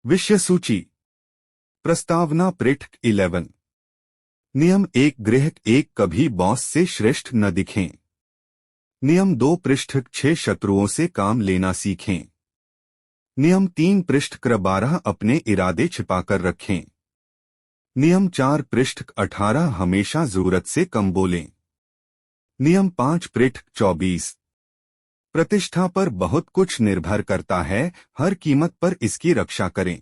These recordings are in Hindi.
विषय सूची। प्रस्तावना पृष्ठ 11। नियम 1 गृह 1 कभी बॉस से श्रेष्ठ न दिखें। नियम 2 पृष्ठ 6 शत्रुओं से काम लेना सीखें। नियम 3 पृष्ठ 12 अपने इरादे छिपाकर रखें। नियम 4 पृष्ठ 18 हमेशा जरूरत से कम बोलें। नियम 5 पृष्ठ 24 प्रतिष्ठा पर बहुत कुछ निर्भर करता है, हर कीमत पर इसकी रक्षा करें।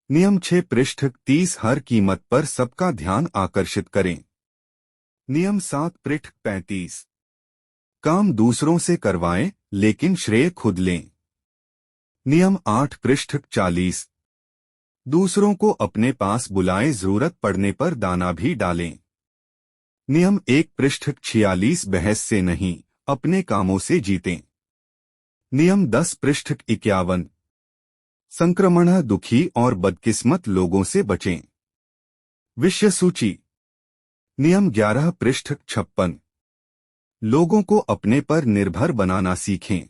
नियम 6 पृष्ठ 30 हर कीमत पर सबका ध्यान आकर्षित करें। नियम 7 पृष्ठ 35 काम दूसरों से करवाएं लेकिन श्रेय खुद लें। नियम 8 पृष्ठ 40 दूसरों को अपने पास बुलाएं, जरूरत पड़ने पर दाना भी डालें। नियम 1 पृष्ठ 46 बहस से नहीं, अपने कामों से जीतें। नियम 10 पृष्ठ 51 संक्रमण दुखी और बदकिस्मत लोगों से बचें। विषय सूची। नियम 11 पृष्ठ 56 लोगों को अपने पर निर्भर बनाना सीखें।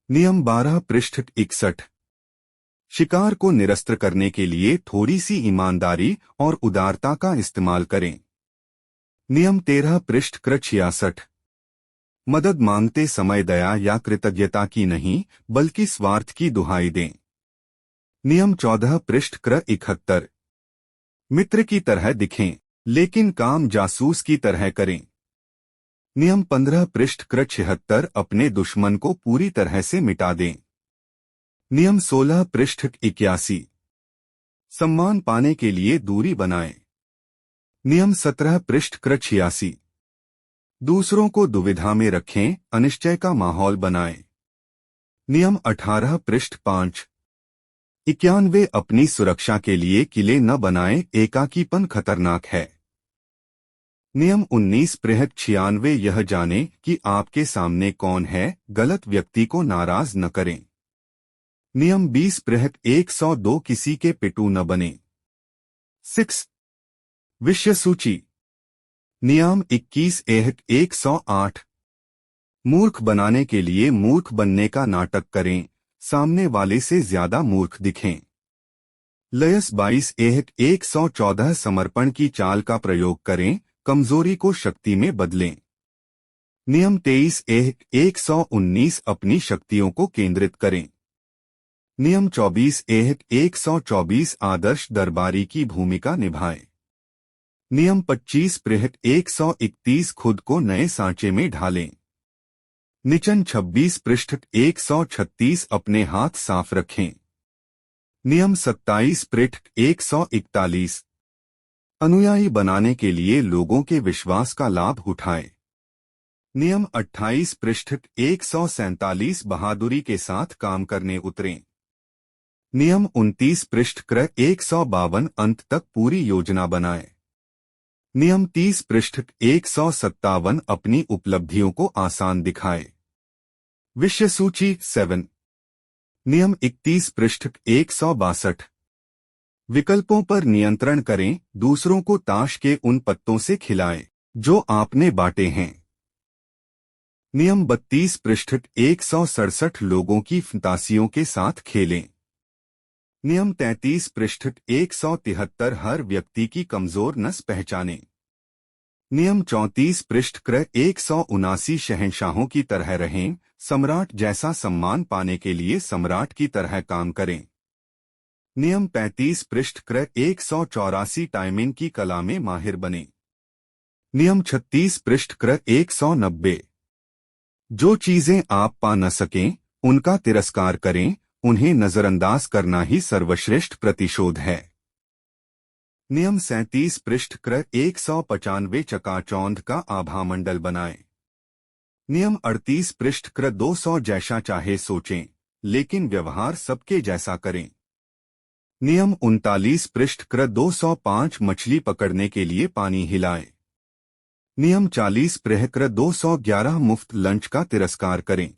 नियम 12 पृष्ठ 61 शिकार को निरस्त करने के लिए थोड़ी सी ईमानदारी और उदारता का इस्तेमाल करें। नियम 13 पृष्ठ 66 मदद मांगते समय दया या कृतज्ञता की नहीं बल्कि स्वार्थ की दुहाई दें। नियम 14 पृष्ठ 71 मित्र की तरह दिखें लेकिन काम जासूस की तरह करें। नियम 15 पृष्ठ 76 अपने दुश्मन को पूरी तरह से मिटा दें। नियम 16 पृष्ठ 81 सम्मान पाने के लिए दूरी बनाएं। नियम 17 पृष्ठ 86 दूसरों को दुविधा में रखें, अनिश्चय का माहौल बनाएं। नियम 18 पृष्ठ 5 91 अपनी सुरक्षा के लिए किले न बनाएं, एकाकीपन खतरनाक है। नियम 19 पृष्ठ 96 यह जाने कि आपके सामने कौन है, गलत व्यक्ति को नाराज न करें। नियम 20 पृष्ठ 102 किसी के पिटू न बने। 6 विषय सूची। नियम 21 108 मूर्ख बनाने के लिए मूर्ख बनने का नाटक करें, सामने वाले से ज्यादा मूर्ख दिखें। लयस 22 114 समर्पण की चाल का प्रयोग करें, कमजोरी को शक्ति में बदलें। नियम 23 119 अपनी शक्तियों को केंद्रित करें। नियम 24 124 आदर्श दरबारी की भूमिका निभाएं। नियम 25 पृष्ठ 131 खुद को नए सांचे में ढालें। निचन 26 पृष्ठ 136 अपने हाथ साफ रखें। नियम 27 पृष्ठ 141 अनुयायी बनाने के लिए लोगों के विश्वास का लाभ उठाएं। नियम 28 पृष्ठ 147 बहादुरी के साथ काम करने उतरें। नियम 29 पृष्ठ 152 अंत तक पूरी योजना बनाएं। नियम 30 पृष्ठ 157 अपनी उपलब्धियों को आसान दिखाए। विषय सूची 7 नियम 31 पृष्ठ 162 विकल्पों पर नियंत्रण करें, दूसरों को ताश के उन पत्तों से खिलाएं जो आपने बांटे हैं। नियम 32 पृष्ठ 167 लोगों की फंतासियों के साथ खेलें। नियम 33 पृष्ठ 173 हर व्यक्ति की कमजोर नस पहचानें। नियम 34 पृष्ठ 179 शहंशाहों की तरह रहें, सम्राट जैसा सम्मान पाने के लिए सम्राट की तरह काम करें। नियम 35 पृष्ठ 184 टाइमिंग की कला में माहिर बने। नियम 36 पृष्ठ 190 जो चीजें आप पा न सकें उनका तिरस्कार करें, उन्हें नजरअंदाज करना ही सर्वश्रेष्ठ प्रतिशोध है। नियम 37 पृष्ठ 195 चकाचौंध का आभामंडल बनाएं। नियम 38 पृष्ठ 200 जैसा चाहे सोचें लेकिन व्यवहार सबके जैसा करें। नियम 39 पृष्ठ 205 मछली पकड़ने के लिए पानी हिलाएं। नियम 40 पृष्ठ 211 मुफ्त लंच का तिरस्कार करें।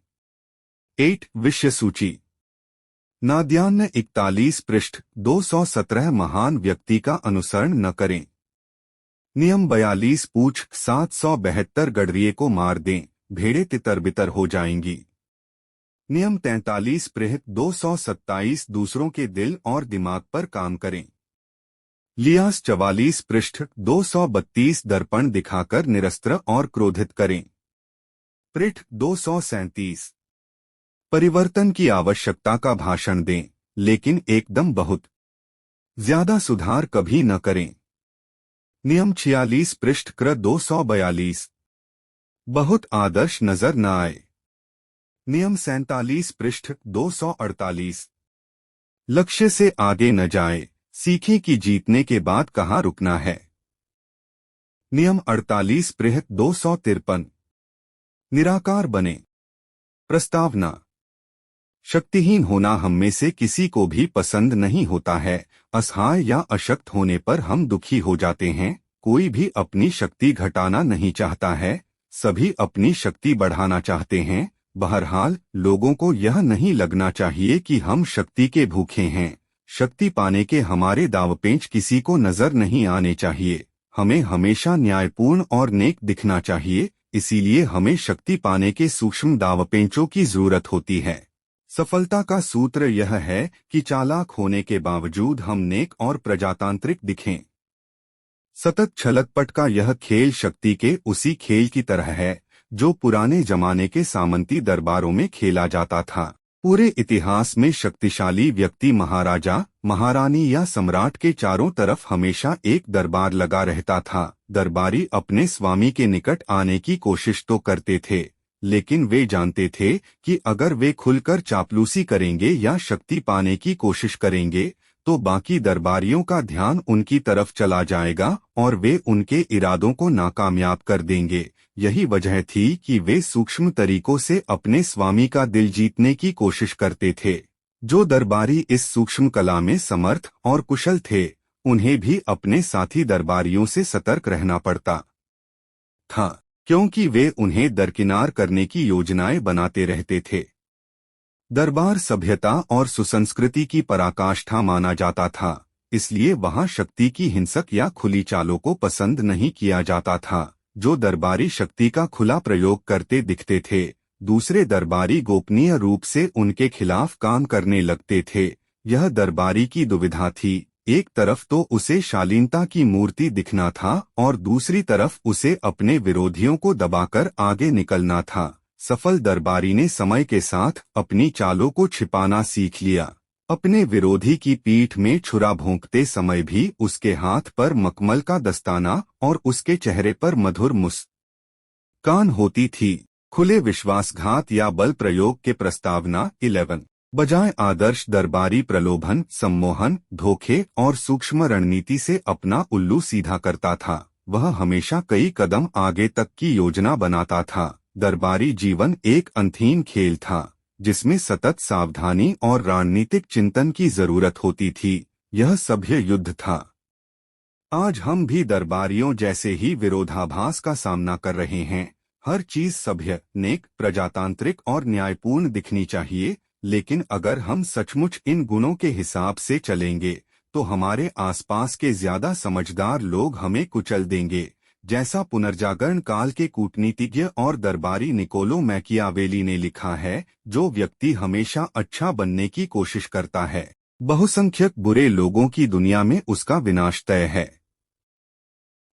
8 विषय सूची। नाद्यान्न 41 पृष्ठ 217 महान व्यक्ति का अनुसरण न करें। नियम 42 पूछ 772 गडरिये को मार दें, भेड़ें तितर बितर हो जाएंगी। नियम 43 पृष्ठ 227 दूसरों के दिल और दिमाग पर काम करें। लियास 44 पृष्ठ 232 दर्पण दिखाकर निरस्त्र और क्रोधित करें। पृष्ठ 237 परिवर्तन की आवश्यकता का भाषण दें, लेकिन एकदम बहुत ज्यादा सुधार कभी न करें। नियम 46 पृष्ठ क्र 242 बहुत आदर्श नजर न आए। नियम 47 पृष्ठ 248 लक्ष्य से आगे न जाए, सीखें कि जीतने के बाद कहाँ रुकना है। नियम 48 पृष्ठ 253 निराकार बने। प्रस्तावना शक्तिहीन होना हम में से किसी को भी पसंद नहीं होता है। असहाय या अशक्त होने पर हम दुखी हो जाते हैं। कोई भी अपनी शक्ति घटाना नहीं चाहता है, सभी अपनी शक्ति बढ़ाना चाहते हैं। बहरहाल लोगों को यह नहीं लगना चाहिए कि हम शक्ति के भूखे हैं। शक्ति पाने के हमारे दावपेंच किसी को नजर नहीं आने चाहिए। हमें हमेशा न्यायपूर्ण और नेक दिखना चाहिए, इसीलिए हमें शक्ति पाने के सूक्ष्म दावपेंचों की जरूरत होती है। सफलता का सूत्र यह है कि चालाक होने के बावजूद हम नेक और प्रजातांत्रिक दिखें। सतत छलकपट का यह खेल शक्ति के उसी खेल की तरह है जो पुराने जमाने के सामंती दरबारों में खेला जाता था। पूरे इतिहास में शक्तिशाली व्यक्ति महाराजा, महारानी या सम्राट के चारों तरफ हमेशा एक दरबार लगा रहता था। दरबारी अपने स्वामी के निकट आने की कोशिश तो करते थे, लेकिन वे जानते थे कि अगर वे खुलकर चापलूसी करेंगे या शक्ति पाने की कोशिश करेंगे तो बाकी दरबारियों का ध्यान उनकी तरफ चला जाएगा और वे उनके इरादों को नाकामयाब कर देंगे। यही वजह थी कि वे सूक्ष्म तरीकों से अपने स्वामी का दिल जीतने की कोशिश करते थे। जो दरबारी इस सूक्ष्म कला में समर्थ और कुशल थे, उन्हें भी अपने साथी दरबारियों से सतर्क रहना पड़ता था, क्योंकि वे उन्हें दरकिनार करने की योजनाएं बनाते रहते थे। दरबार सभ्यता और सुसंस्कृति की पराकाष्ठा माना जाता था, इसलिए वहां शक्ति की हिंसक या खुली चालों को पसंद नहीं किया जाता था। जो दरबारी शक्ति का खुला प्रयोग करते दिखते थे, दूसरे दरबारी गोपनीय रूप से उनके खिलाफ काम करने लगते थे। यह दरबारी की दुविधा थी। एक तरफ तो उसे शालीनता की मूर्ति दिखना था और दूसरी तरफ उसे अपने विरोधियों को दबाकर आगे निकलना था। सफल दरबारी ने समय के साथ अपनी चालों को छिपाना सीख लिया। अपने विरोधी की पीठ में छुरा भोंकते समय भी उसके हाथ पर मखमल का दस्ताना और उसके चेहरे पर मधुर मुस्कान होती थी। खुले विश्वासघात या बल प्रयोग के प्रस्तावना 11 बजाय आदर्श दरबारी प्रलोभन, सम्मोहन, धोखे और सूक्ष्म रणनीति से अपना उल्लू सीधा करता था। वह हमेशा कई कदम आगे तक की योजना बनाता था। दरबारी जीवन एक अंधहीन खेल था जिसमें सतत सावधानी और रणनीतिक चिंतन की जरूरत होती थी। यह सभ्य युद्ध था। आज हम भी दरबारियों जैसे ही विरोधाभास का सामना कर रहे हैं। हर चीज सभ्य, नेक, प्रजातांत्रिक और न्यायपूर्ण दिखनी चाहिए, लेकिन अगर हम सचमुच इन गुणों के हिसाब से चलेंगे तो हमारे आसपास के ज्यादा समझदार लोग हमें कुचल देंगे। जैसा पुनर्जागरण काल के कूटनीतिज्ञ और दरबारी निकोलो मैकियावेली ने लिखा है, जो व्यक्ति हमेशा अच्छा बनने की कोशिश करता है, बहुसंख्यक बुरे लोगों की दुनिया में उसका विनाश तय है।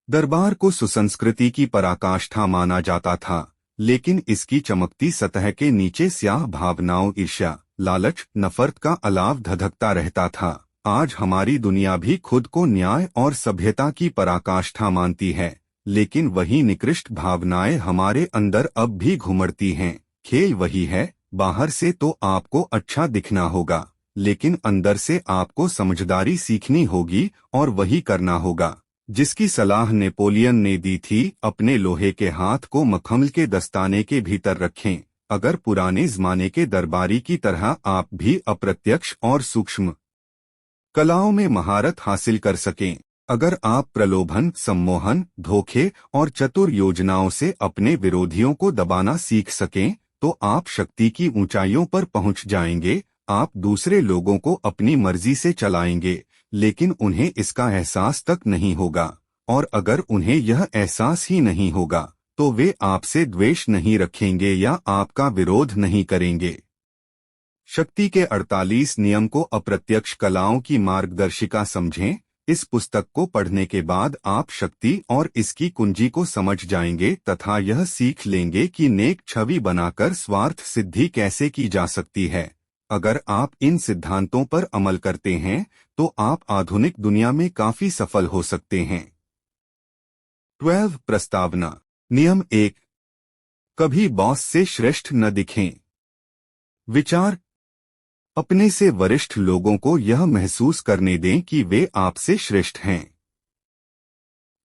दरबार को सुसंस्कृति की पराकाष्ठा माना जाता था, लेकिन इसकी चमकती सतह के नीचे स्याह भावनाओं, ईर्ष्या, लालच, नफरत का अलाव धधकता रहता था। आज हमारी दुनिया भी खुद को न्याय और सभ्यता की पराकाष्ठा मानती है, लेकिन वही निकृष्ट भावनाएं हमारे अंदर अब भी घुमड़ती हैं। खेल वही है, बाहर से तो आपको अच्छा दिखना होगा, लेकिन अंदर से आपको समझदारी सीखनी होगी और वही करना होगा जिसकी सलाह नेपोलियन ने दी थी। अपने लोहे के हाथ को मखमल के दस्ताने के भीतर रखें। अगर पुराने जमाने के दरबारी की तरह आप भी अप्रत्यक्ष और सूक्ष्म कलाओं में महारत हासिल कर सकें, अगर आप प्रलोभन, सम्मोहन, धोखे और चतुर योजनाओं से अपने विरोधियों को दबाना सीख सकें, तो आप शक्ति की ऊंचाइयों पर पहुंच जाएंगे। आप दूसरे लोगों को अपनी मर्जी से चलाएंगे, लेकिन उन्हें इसका एहसास तक नहीं होगा, और अगर उन्हें यह एहसास ही नहीं होगा तो वे आपसे द्वेष नहीं रखेंगे या आपका विरोध नहीं करेंगे। शक्ति के 48 नियम को अप्रत्यक्ष कलाओं की मार्गदर्शिका समझें। इस पुस्तक को पढ़ने के बाद आप शक्ति और इसकी कुंजी को समझ जाएंगे तथा यह सीख लेंगे कि नेक छवि बनाकर स्वार्थ सिद्धि कैसे की जा सकती है। अगर आप इन सिद्धांतों पर अमल करते हैं तो आप आधुनिक दुनिया में काफी सफल हो सकते हैं। 12 प्रस्तावना। नियम 1, कभी बॉस से श्रेष्ठ न दिखें। विचार, अपने से वरिष्ठ लोगों को यह महसूस करने दें कि वे आपसे श्रेष्ठ हैं।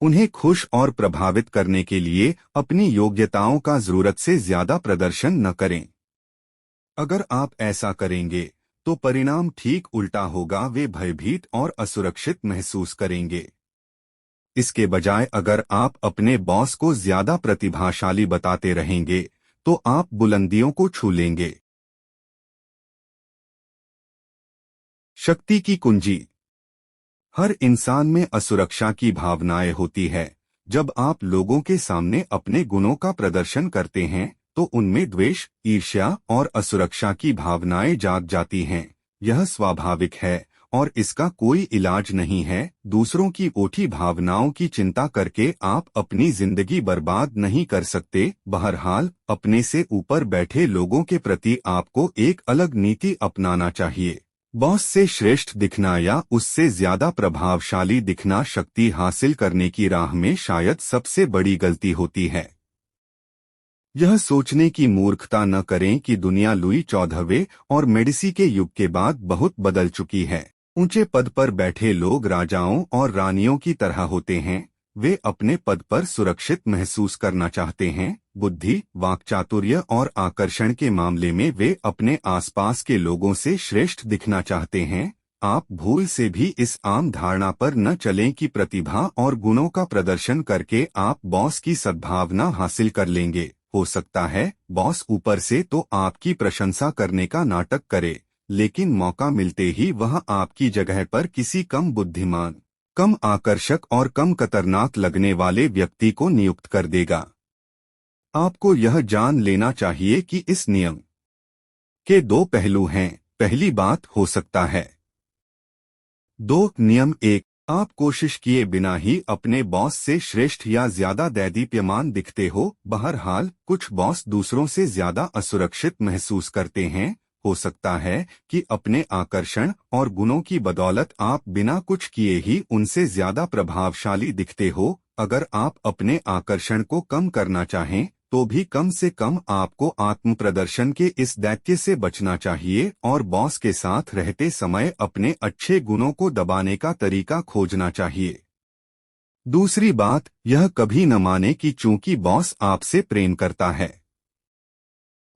उन्हें खुश और प्रभावित करने के लिए अपनी योग्यताओं का जरूरत से ज्यादा प्रदर्शन न करें। अगर आप ऐसा करेंगे तो परिणाम ठीक उल्टा होगा, वे भयभीत और असुरक्षित महसूस करेंगे। इसके बजाय अगर आप अपने बॉस को ज्यादा प्रतिभाशाली बताते रहेंगे तो आप बुलंदियों को छू लेंगे। शक्ति की कुंजी। हर इंसान में असुरक्षा की भावनाएं होती है। जब आप लोगों के सामने अपने गुणों का प्रदर्शन करते हैं तो उनमें द्वेष, ईर्ष्या और असुरक्षा की भावनाएं जाग जाती हैं। यह स्वाभाविक है और इसका कोई इलाज नहीं है। दूसरों की ओछी भावनाओं की चिंता करके आप अपनी जिंदगी बर्बाद नहीं कर सकते। बहरहाल, अपने से ऊपर बैठे लोगों के प्रति आपको एक अलग नीति अपनाना चाहिए। बॉस से श्रेष्ठ दिखना या उससे ज्यादा प्रभावशाली दिखना शक्ति हासिल करने की राह में शायद सबसे बड़ी गलती होती है। यह सोचने की मूर्खता न करें कि दुनिया लुई 14वें और मेडिसी के युग के बाद बहुत बदल चुकी है। ऊंचे पद पर बैठे लोग राजाओं और रानियों की तरह होते हैं। वे अपने पद पर सुरक्षित महसूस करना चाहते हैं। बुद्धि, वाक्चातुर्य और आकर्षण के मामले में वे अपने आसपास के लोगों से श्रेष्ठ दिखना चाहते हैं। आप भूल से भी इस आम धारणा पर न चलें कि प्रतिभा और गुणों का प्रदर्शन करके आप बॉस की सद्भावना हासिल कर लेंगे। हो सकता है बॉस ऊपर से तो आपकी प्रशंसा करने का नाटक करे, लेकिन मौका मिलते ही वह आपकी जगह पर किसी कम बुद्धिमान, कम आकर्षक और कम खतरनाक लगने वाले व्यक्ति को नियुक्त कर देगा। आपको यह जान लेना चाहिए कि इस नियम के दो पहलू हैं। पहली बात, हो सकता है 2 नियम 1, आप कोशिश किए बिना ही अपने बॉस से श्रेष्ठ या ज्यादा दैदीप्यमान दिखते हो। बहरहाल, कुछ बॉस दूसरों से ज्यादा असुरक्षित महसूस करते हैं। हो सकता है कि अपने आकर्षण और गुणों की बदौलत आप बिना कुछ किए ही उनसे ज्यादा प्रभावशाली दिखते हो। अगर आप अपने आकर्षण को कम करना चाहें तो भी कम से कम आपको आत्म प्रदर्शन के इस दैत्य से बचना चाहिए और बॉस के साथ रहते समय अपने अच्छे गुणों को दबाने का तरीका खोजना चाहिए। दूसरी बात, यह कभी न माने कि चूंकि बॉस आपसे प्रेम करता है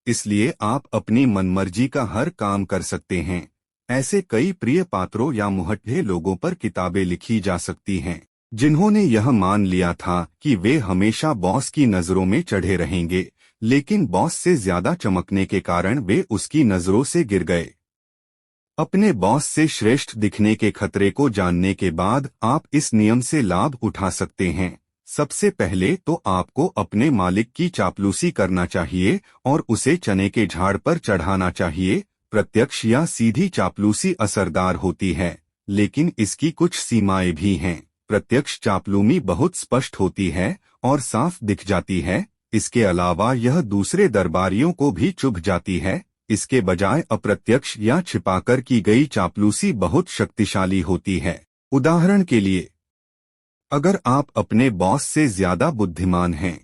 इसलिए आप अपनी मनमर्जी का हर काम कर सकते हैं। ऐसे कई प्रिय पात्रों या मुहट्ठे लोगों पर किताबें लिखी जा सकती हैं जिन्होंने यह मान लिया था कि वे हमेशा बॉस की नजरों में चढ़े रहेंगे, लेकिन बॉस से ज्यादा चमकने के कारण वे उसकी नजरों से गिर गए। अपने बॉस से श्रेष्ठ दिखने के खतरे को जानने के बाद आप इस नियम से लाभ उठा सकते हैं। सबसे पहले तो आपको अपने मालिक की चापलूसी करना चाहिए और उसे चने के झाड़ पर चढ़ाना चाहिए। प्रत्यक्ष या सीधी चापलूसी असरदार होती है, लेकिन इसकी कुछ सीमाएं भी हैं। प्रत्यक्ष चापलूसी बहुत स्पष्ट होती है और साफ दिख जाती है। इसके अलावा यह दूसरे दरबारियों को भी चुभ जाती है। इसके बजाय अप्रत्यक्ष या छिपाकर की गई चापलूसी बहुत शक्तिशाली होती है। उदाहरण के लिए, अगर आप अपने बॉस से ज्यादा बुद्धिमान हैं,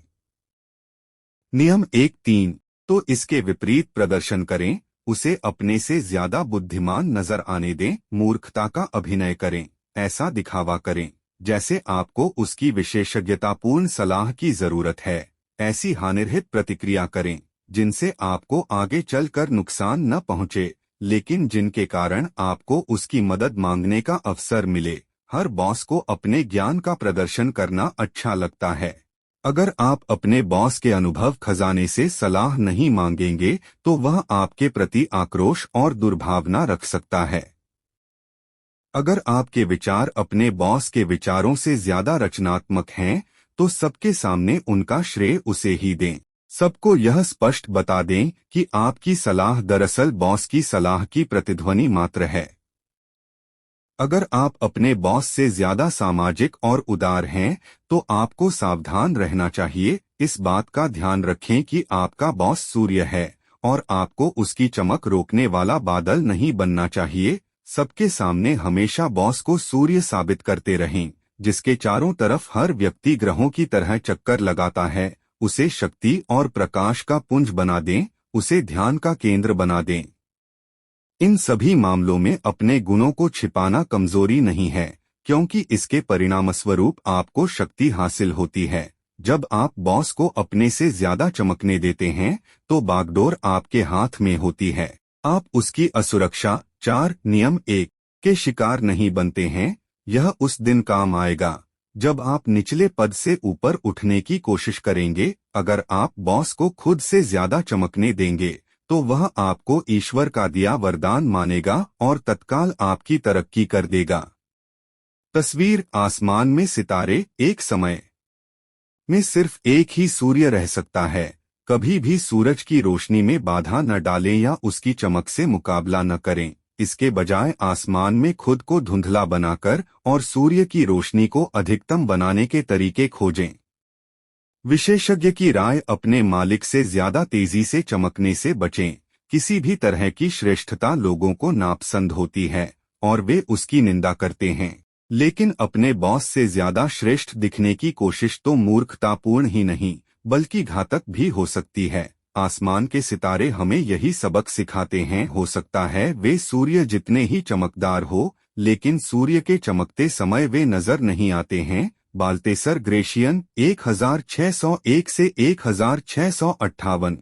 नियम 1.3, तो इसके विपरीत प्रदर्शन करें। उसे अपने से ज्यादा बुद्धिमान नजर आने दें। मूर्खता का अभिनय करें। ऐसा दिखावा करें जैसे आपको उसकी विशेषज्ञतापूर्ण सलाह की जरूरत है। ऐसी हानिरहित प्रतिक्रिया करें जिनसे आपको आगे चलकर नुकसान न पहुंचे, लेकिन जिनके कारण आपको उसकी मदद मांगने का अवसर मिले। हर बॉस को अपने ज्ञान का प्रदर्शन करना अच्छा लगता है। अगर आप अपने बॉस के अनुभव खजाने से सलाह नहीं मांगेंगे तो वह आपके प्रति आक्रोश और दुर्भावना रख सकता है। अगर आपके विचार अपने बॉस के विचारों से ज्यादा रचनात्मक हैं तो सबके सामने उनका श्रेय उसे ही दें। सबको यह स्पष्ट बता दें कि आपकी सलाह दरअसल बॉस की सलाह की प्रतिध्वनि मात्र है। अगर आप अपने बॉस से ज्यादा सामाजिक और उदार हैं, तो आपको सावधान रहना चाहिए। इस बात का ध्यान रखें कि आपका बॉस सूर्य है और आपको उसकी चमक रोकने वाला बादल नहीं बनना चाहिए। सबके सामने हमेशा बॉस को सूर्य साबित करते रहें, जिसके चारों तरफ हर व्यक्ति ग्रहों की तरह चक्कर लगाता है। उसे शक्ति और प्रकाश का पुंज बना दें, उसे ध्यान का केंद्र बना दें। इन सभी मामलों में अपने गुणों को छिपाना कमजोरी नहीं है, क्योंकि इसके परिणामस्वरूप आपको शक्ति हासिल होती है। जब आप बॉस को अपने से ज्यादा चमकने देते हैं, तो बागडोर आपके हाथ में होती है। आप उसकी असुरक्षा 4 नियम 1 के शिकार नहीं बनते हैं। यह उस दिन काम आएगा जब आप निचले पद से ऊपर उठने की कोशिश करेंगे। अगर आप बॉस को खुद से ज्यादा चमकने देंगे, तो वह आपको ईश्वर का दिया वरदान मानेगा और तत्काल आपकी तरक्की कर देगा। तस्वीर आसमान में सितारे। एक समय में सिर्फ एक ही सूर्य रह सकता है। कभी भी सूरज की रोशनी में बाधा न डालें या उसकी चमक से मुकाबला न करें। इसके बजाय आसमान में खुद को धुंधला बनाकर और सूर्य की रोशनी को अधिकतम बनाने के तरीके खोजें। विशेषज्ञ की राय अपने मालिक से ज्यादा तेजी से चमकने से बचें। किसी भी तरह की श्रेष्ठता लोगों को नापसंद होती है और वे उसकी निंदा करते हैं, लेकिन अपने बॉस से ज्यादा श्रेष्ठ दिखने की कोशिश तो मूर्खतापूर्ण ही नहीं बल्कि घातक भी हो सकती है। आसमान के सितारे हमें यही सबक सिखाते हैं। हो सकता है वे सूर्य जितने ही चमकदार हो, लेकिन सूर्य के चमकते समय वे नजर नहीं आते हैं। बाल्तेसर ग्रेशियन 1601 से 1658।